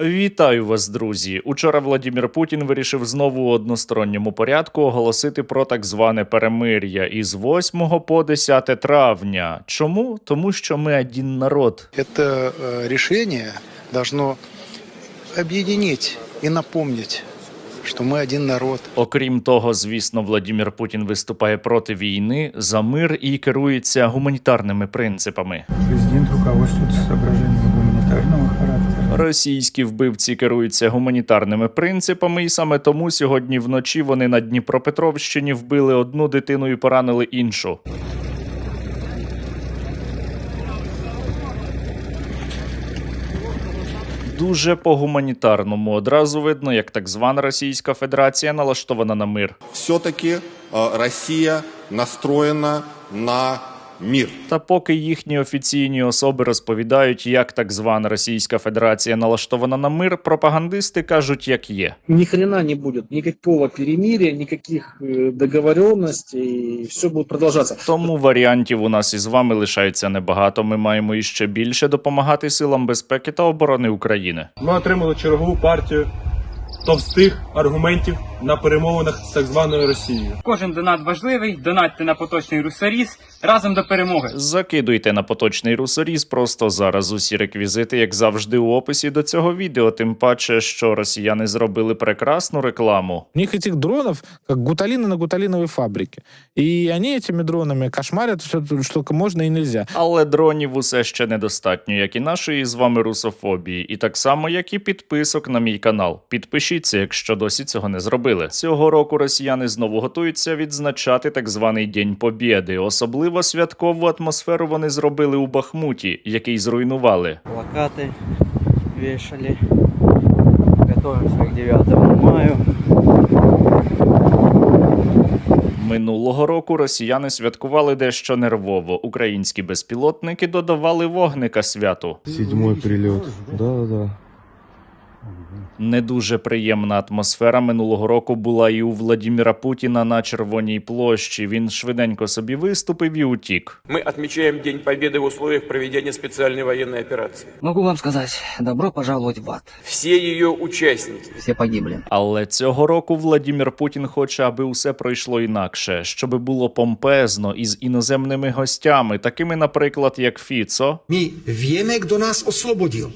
Вітаю вас, друзі! Учора Владимир Путін вирішив знову у односторонньому порядку оголосити про так зване перемир'я із 8 по 10 травня. Чому? Тому що ми один народ. Это решение должно объединить и напомнить, что мы один народ. Окрім того, звісно, Владимир Путін виступає проти війни, за мир і керується гуманітарними принципами. Президент руководствуется соображениями гуманитарного характера. Російські вбивці керуються гуманітарними принципами, і саме тому сьогодні вночі вони на Дніпропетровщині вбили одну дитину і поранили іншу. Дуже по-гуманітарному. Одразу видно, як так звана Російська Федерація налаштована на мир. Все-таки Россия настроена на мир. Та поки їхні офіційні особи розповідають, як так звана Російська Федерація налаштована на мир, пропагандисти кажуть, як є. Ни хрена не будет, никакого перемирия, никаких договоренностей, все будет продолжаться. Тому варіантів у нас із вами лишається небагато. Ми маємо іще більше допомагати силам безпеки та оборони України. Ми отримали чергову партію товстих аргументів на перемовинах з так званою Росією. Кожен донат важливий, донатьте на поточний русоріз, разом до перемоги. Закидуйте на поточний русоріз просто зараз. Усі реквізити, як завжди, у описі до цього відео. Тим паче, що росіяни зробили прекрасну рекламу. У них этих дронов, как гуталины на гуталиновой фабрике. И они этими дронами кошмарят все, что только можно и нельзя. Але дронів усе ще недостатньо, як і нашої з вами русофобії. І так само, як і підписок на мій канал. Підпишіться, якщо досі цього не зробили. Цього року росіяни знову готуються відзначати так званий День Побєди. Особливо святкову атмосферу вони зробили у Бахмуті, який зруйнували. Плакаты вешали. Готовимся к 9 мая. Минулого року росіяни святкували дещо нервово. Українські безпілотники додавали вогника святу. 7-й прильот. Да. Не дуже приємна атмосфера минулого року була і у Владимира Путіна на Червоній площі. Він швиденько собі виступив і утік. Мы отмечаем День Победы в условиях проведения специальной военной операции. Могу вам сказать, добро пожаловать в ад. Все ее участники. Все погибли. Але цього року Владимир Путін хоче, аби усе пройшло інакше, щоб було помпезно із іноземними гостями, такими, наприклад, як Фіцо. My vieme, kto nás oslobodil.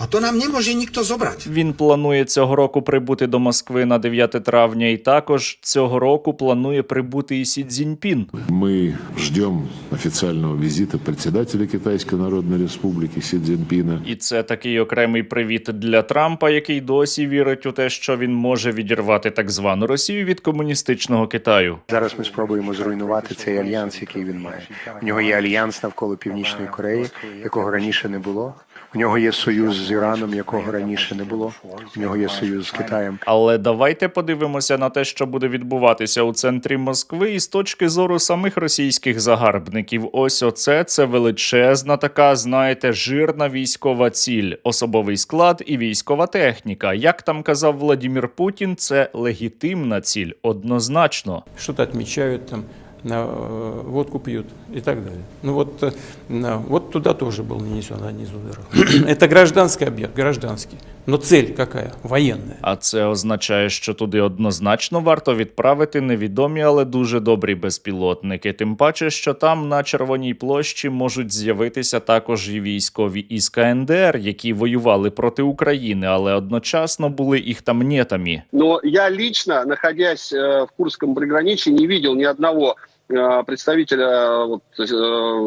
A to nám nemôže nikto zobrať. Він планує цього року прибути до Москви на 9 травня, і також цього року планує прибути і Сі Цзіньпін. Мы ждем официального визита председателя Китайской Народной Республики Си Цзиньпина. І це такий окремий привіт для Трампа, який досі вірить у те, що він може відірвати так звану Росію від комуністичного Китаю. Зараз ми спробуємо зруйнувати цей альянс, який він має. У нього є альянс навколо Північної Кореї, якого раніше не було. У нього є союз з Іраном, якого раніше не було. У нього є союз з Китаєм. Але давайте подивимося на те, що буде відбуватися у центрі Москви із точки зору самих російських загарбників. Ось це величезна така, знаєте, жирна військова ціль, особовий склад і військова техніка. Як там казав Владимир Путін, це легітимна ціль, однозначно. Что-то отмечают там, водку пьют и так далее. Вот туда тоже был нанесен один из ударов. Это гражданский объект, гражданский. Но цель какая? Военная. А це означає, що туди однозначно варто відправити невідомі, але дуже добрі безпілотники. Тим паче, що там на Червоній площі можуть з'явитися також і військові із КНДР, які воювали проти України, але одночасно були їх там нетами. Но я лично, находясь в Курском приграничье, не видел ни одного представителя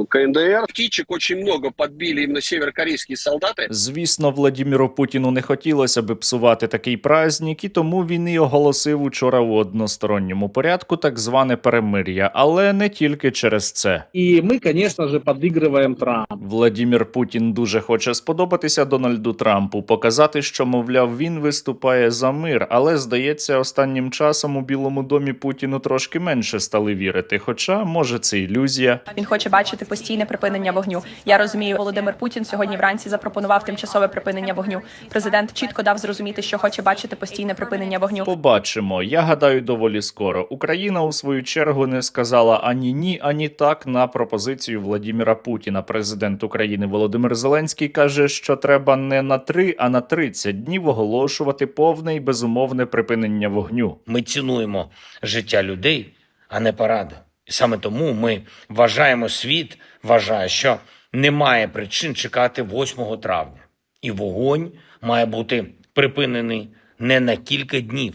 КНДР. Птичек очень много подбили именно северокорейские солдаты. Звісно, Владимиру Путіну не хотілося би псувати такий праздник, і тому він і оголосив учора у односторонньому порядку так зване перемир'я, але не тільки через це. И мы, конечно же, подыгрываем Трампу. Владимир Путін дуже хоче сподобатися Дональду Трампу, показати, що, мовляв, він виступає за мир, але, здається, останнім часом у Білому домі Путіну трошки менше стали вірити. хоча, може, це ілюзія. Він хоче бачити постійне припинення вогню. Я розумію, Володимир Путін сьогодні вранці запропонував тимчасове припинення вогню. Президент чітко дав зрозуміти, що хоче бачити постійне припинення вогню. Побачимо. Я гадаю, доволі скоро. Україна, у свою чергу, не сказала ані ні, ані так на пропозицію Владимира Путіна. Президент України Володимир Зеленський каже, що треба не на 3, а на 30 днів оголошувати повне і безумовне припинення вогню. Ми цінуємо життя людей, а не паради. І саме тому ми вважаємо, світ вважає, що немає причин чекати 8 травня. І вогонь має бути припинений не на кілька днів,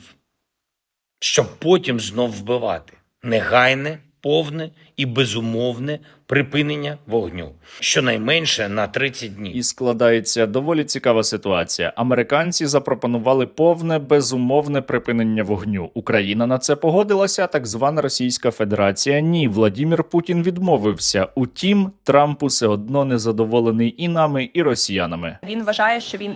щоб потім знов вбивати. Негайне, повне і безумовне припинення вогню. Щонайменше на 30 днів. І складається доволі цікава ситуація. Американці запропонували повне, безумовне припинення вогню. Україна на це погодилася, так звана Російська Федерація – ні. Владимир Путін відмовився. Утім, Трамп усе одно незадоволений і нами, і росіянами. Він вважає, що він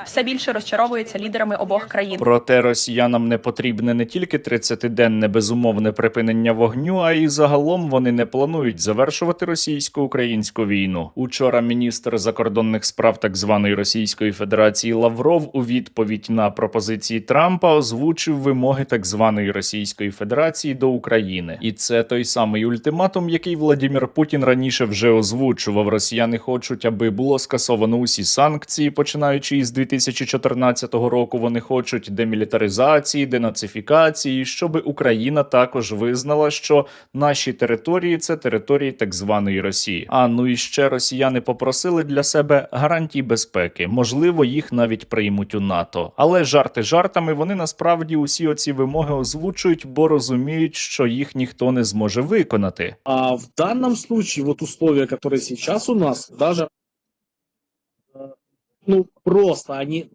все більше розчаровується лідерами обох країн. Проте росіянам не потрібне не тільки 30-денне безумовне припинення вогню, а й загалом вони не планують завершувати російсько-українську війну. Учора міністр закордонних справ так званої Російської Федерації Лавров у відповідь на пропозиції Трампа озвучив вимоги так званої Російської Федерації до України. І це той самий ультиматум, який Владимир Путін раніше вже озвучував. Росіяни хочуть, аби було скасовано усі санкції, починаючи із 2014 року. Вони хочуть демілітаризації, денацифікації, щоб Україна також визнала, що наші території – це території так званої Росії. А ну і ще росіяни попросили для себе гарантій безпеки. Можливо, їх навіть приймуть у НАТО. Але жарти жартами, вони насправді усі оці вимоги озвучують, бо розуміють, що їх ніхто не зможе виконати. А в данном случае, вот условия, которые сейчас у нас, даже просто они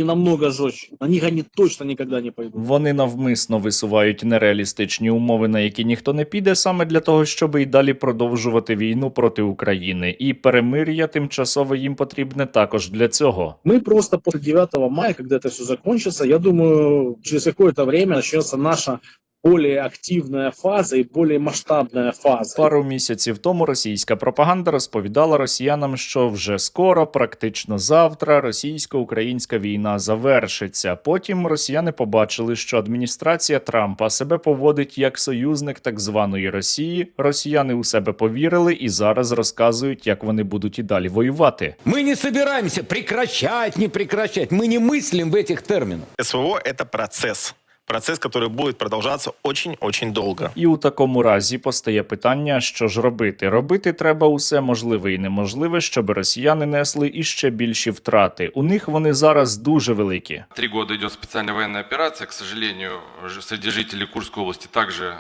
намного жестче. На них они точно никогда не пойдут. Вони навмисно висувають нереалістичні умови, на які ніхто не піде, саме для того, щоб і далі продовжувати війну проти України. І перемир'я тимчасове їм потрібне також для цього. Мы просто после 9 мая, когда это все закончится, я думаю, через какое-то время начнется наша более активная фаза і более масштабная фаза. Пару місяців тому російська пропаганда розповідала росіянам, що вже скоро, практично завтра, російсько-українська війна завершиться. Потім росіяни побачили, що адміністрація Трампа себе поводить як союзник так званої Росії. Росіяни у себе повірили і зараз розказують, як вони будуть і далі воювати. Ми не збираємося прекращать, не прекращать. Ми не мислимо в цих термінах. СВО – это процесс. Процес, который будет продолжаться очень-очень долго. І у такому разі постає питання, що ж робити. Робити треба усе можливе і неможливе, щоб росіяни несли іще більші втрати. У них вони зараз дуже великі. 3 года идет специальная военная операция. К сожалению, среди жителей Курской области также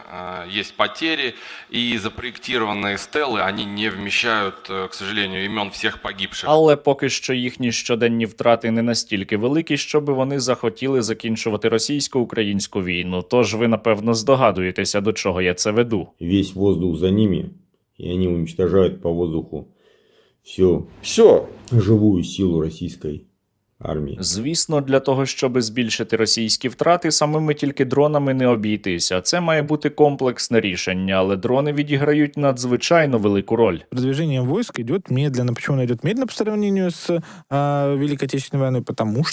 есть потери. И запроектированные стелы, они не вмещают, к сожалению, имен всех погибших. Але поки що їхні щоденні втрати не настільки великі, щоб вони захотіли закінчувати російсько-українську війну. Тож ви, напевно, здогадуєтеся, до чого я це веду. Весь воздух за ними, и они уничтожают по воздуху все живую силу российской армії. Звісно, для того, щоб збільшити російські втрати, самими тільки дронами не обійтися. Це має бути комплексне рішення, але дрони відіграють надзвичайно велику роль. Продвижение войск идет медленно. Почему оно идет медленно по сравнению с Великой Отечественной войной? Потому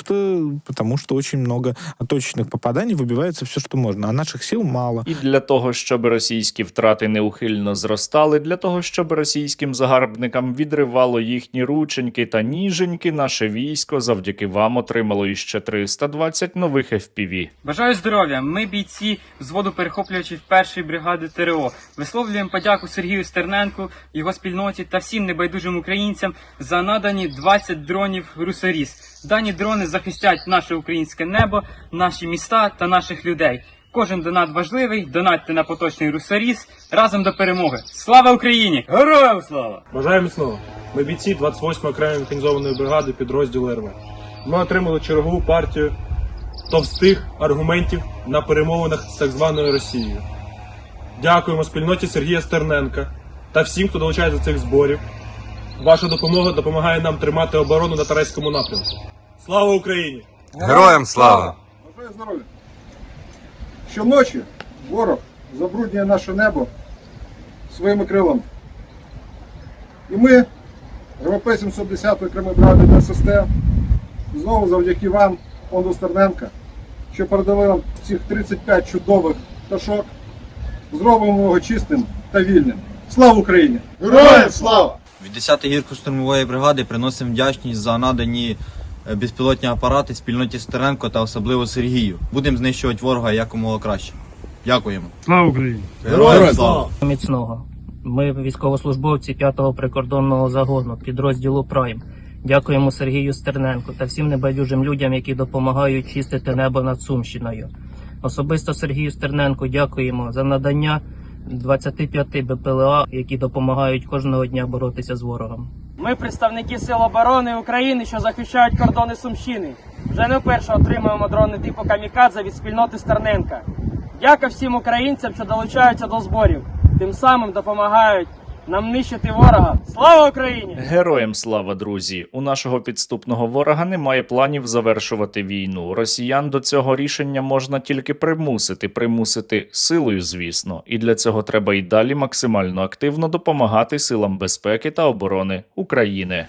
что очень много точечных попаданий, выбивается все, что можно, а наших сил мало. І для того, щоб російські втрати неухильно зростали, для того, щоб російським загарбникам відривало їхні рученьки та ніженьки, наше військо завдяки вам отримало іще 320 нових FPV. Бажаю здоров'я. Ми бійці взводу перехоплювачів 1-ї бригади ТРО. Висловлюємо подяку Сергію Стерненку, його спільноті та всім небайдужим українцям за надані 20 дронів «Русоріс». Дані дрони захистять наше українське небо, наші міста та наших людей. Кожен донат важливий, донатьте на поточний «Русоріс». Разом до перемоги. Слава Україні! Героям слава! Бажаємо слава! Ми бійці 28-ї окремої механізованої бригади підрозділу РВ. Ми отримали чергову партію товстих аргументів на перемовинах з так званою Росією. Дякуємо спільноті Сергія Стерненка та всім, хто долучається до цих зборів. Ваша допомога допомагає нам тримати оборону на Торецькому напрямку. Слава Україні! Героям слава! Бажаю здоров'я! Щоночі ворог забруднює наше небо своїми крилами. І ми, ГВП 710-ї окремої бригади ДССТ, знову завдяки вам, фонду Стерненка, що передали нам цих 35 чудових пташок, зробимо його чистим та вільним. Слава Україні! Героям слава! Від 10-ї гірсько-штурмової бригади приносимо вдячність за надані безпілотні апарати спільноті Стерненко та особливо Сергію. Будемо знищувати ворога якомога краще. Дякуємо. Слава Україні! Героям слава! Міцного. Ми військовослужбовці 5-го прикордонного загону підрозділу Прайм. Дякуємо Сергію Стерненку та всім небайдужим людям, які допомагають чистити небо над Сумщиною. Особисто Сергію Стерненку дякуємо за надання 25 БПЛА, які допомагають кожного дня боротися з ворогом. Ми представники Сил оборони України, що захищають кордони Сумщини. Вже не вперше отримуємо дрони типу «Камікадзе» від спільноти Стерненка. Дяка всім українцям, що долучаються до зборів. Тим самим допомагають нам нищити ворога. Слава Україні! Героям слава, друзі! У нашого підступного ворога немає планів завершувати війну. Росіян до цього рішення можна тільки примусити силою, звісно. І для цього треба й далі максимально активно допомагати силам безпеки та оборони України.